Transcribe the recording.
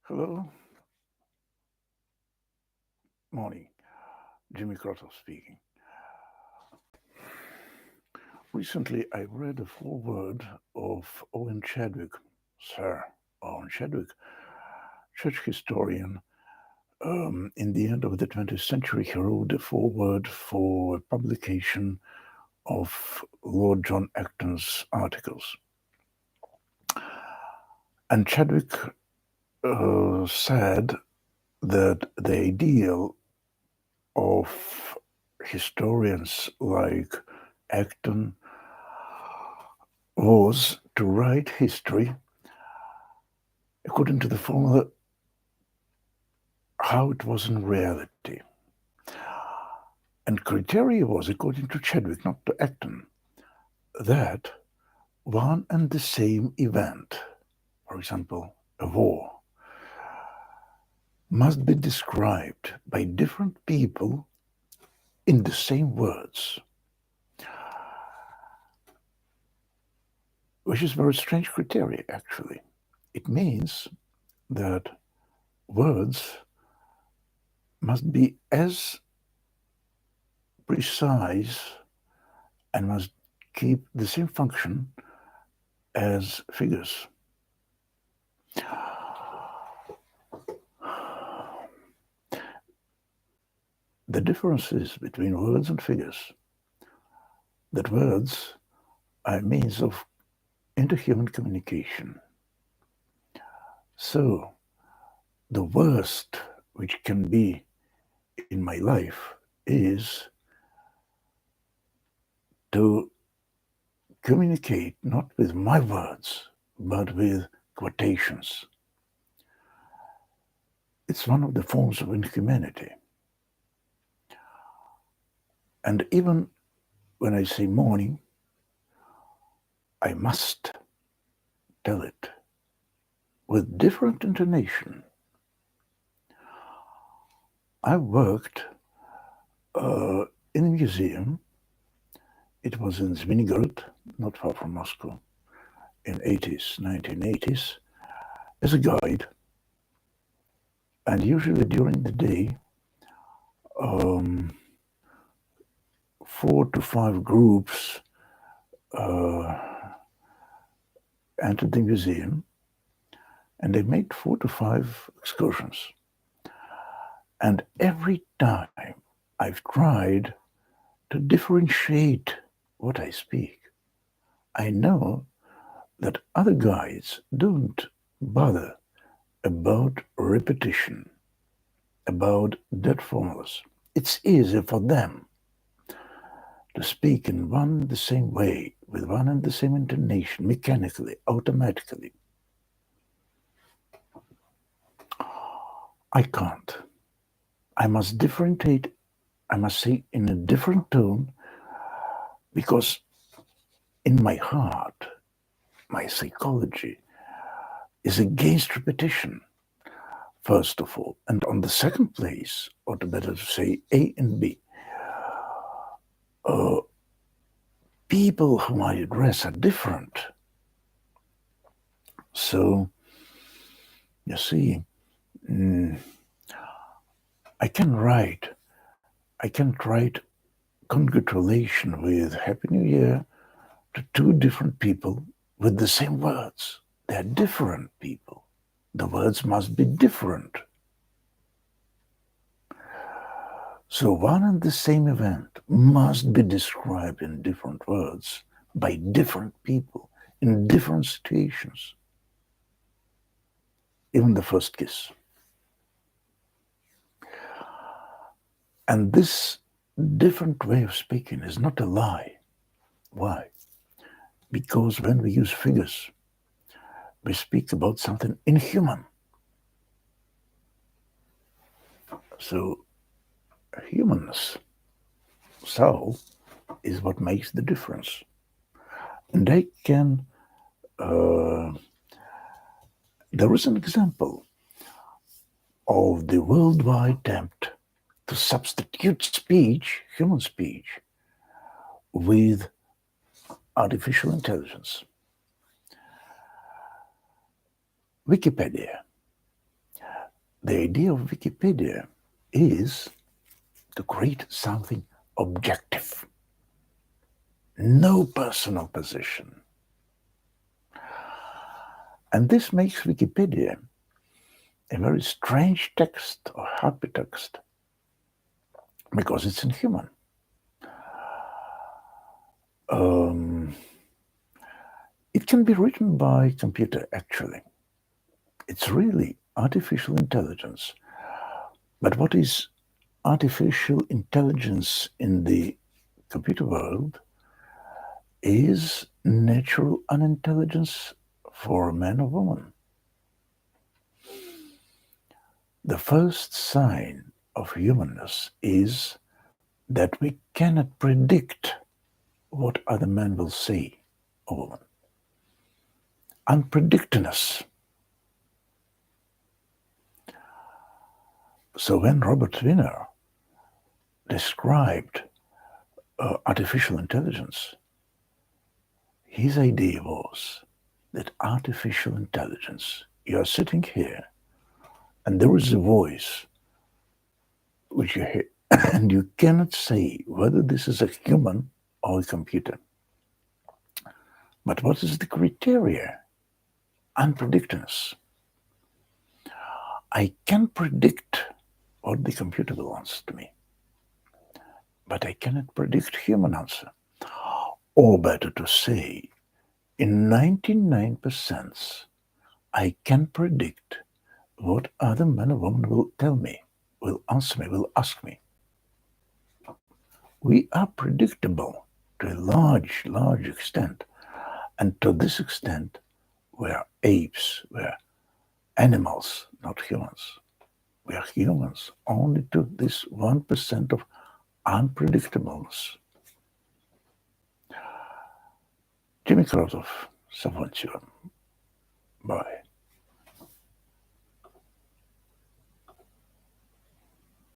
Hello, morning. Jimmy Croto speaking. Recently, I read a foreword of Owen Chadwick, Sir Owen Chadwick, church historian. In the end of the 20th century, he wrote a foreword for a publication of Lord John Acton's articles. And Chadwick said that the ideal of historians like Acton was to write history according to the formula how it was in reality. And criteria was, according to Chadwick, not to Acton, that one and the same event, for example, a war, must be described by different people in the same words, which is a very strange criteria, actually. It means that words must be as precise and must keep the same function as figures. The difference is between words and figures that words are a means of interhuman communication. So, the worst which can be in my life is to communicate not with my words, but with quotations. It's one of the forms of inhumanity. And even when I say morning, I must tell it with different intonation. I worked in a museum. It was in Zvenigorod, not far from Moscow, in 1980s, as a guide. And usually during the day, 4 to 5 groups entered the museum, and they made 4 to 5 excursions. And every time I've tried to differentiate what I speak. I know that other guides don't bother about repetition, about dead formulas. It's easy for them to speak in one and the same way, with one and the same intonation, mechanically, automatically. I can't. I must differentiate, I must say in a different tone, because in my heart, my psychology is against repetition, first of all. And on the second place, or to better say A and B, people whom I address are different. So, you see, I can write congratulation with Happy New Year to 2 different people with the same words. They're different people. The words must be different. So one and the same event must be described in different words by different people in different situations. Even the first kiss. And this different way of speaking is not a lie. Why? Because when we use figures, we speak about something inhuman. So humanness, soul, is what makes the difference. And I can, there is an example of the worldwide attempt to substitute speech, human speech, with artificial intelligence. Wikipedia. the idea of Wikipedia is to create something objective, no personal position. And this makes Wikipedia a very strange text or hypertext because it's inhuman. It can be written by computer, actually. It's really artificial intelligence. But what is artificial intelligence in the computer world is natural unintelligence for a man or woman. The first sign of humanness is that we cannot predict what other man will say or woman. Unpredictedness. So when Robert Wiener described artificial intelligence, his idea was that artificial intelligence, you are sitting here and there is a voice which you hear, and you cannot say whether this is a human or a computer. But what is the criteria? Unpredictedness. I can predict what the computer will answer to me, but I cannot predict human answer. Or better to say, in 99%, I can predict what other man or woman will tell me, will answer me, will ask me. We are predictable to a large, large extent. And to this extent, we are apes, we are animals, not humans. We are humans only to this 1% of unpredictableness. Jimmy Krotov, Savantium. Bye.